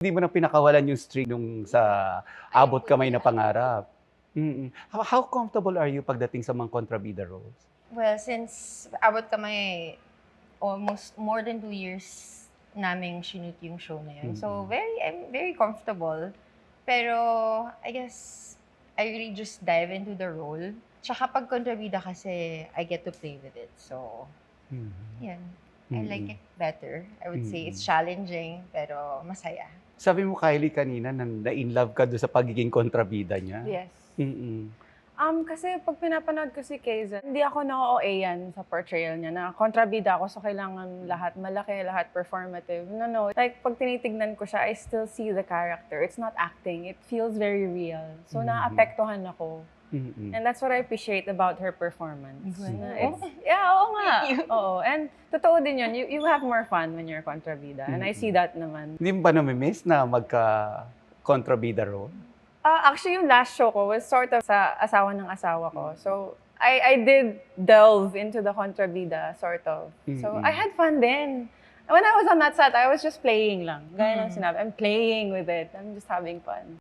Hindi mo na pinakawalan yung streak nung sa Abot Kamay na Pangarap. How comfortable are you pagdating sa mga kontrabida roles? Well, since abot kamay, almost more than 2 years naming shoot yung show na yun. So, I'm very comfortable. Pero, I guess, I really just dive into the role. Tsaka pag kontrabida kasi, I get to play with it. So, yan. I like it better. I would say it's challenging, pero masaya. Sabi mo, Kylie, kanina na-in love ka doon sa pagiging kontrabida niya. Yes. Mm-mm. Kasi pag pinapanood ko si Kaizen, hindi ako na-OA yan sa portrayal niya na kontrabida ako, so kailangan lahat malaki, lahat performative. No. Like, pag tinitignan ko siya, I still see the character. It's not acting. It feels very real. So, naapektuhan ako. And that's what I appreciate about her performance. Oo nga. Oo. And totoo din yun. You have more fun when you're kontrabida. And I see that naman. Hindi mo ba namimiss na magka-kontrabida role? Actually, yung last show ko was sort of sa asawa ng asawa ko. So, I did delve into the kontrabida, sort of. So, I had fun then. When I was on that set, I was just playing lang. Gaya ng sinabi, I'm playing with it. I'm just having fun.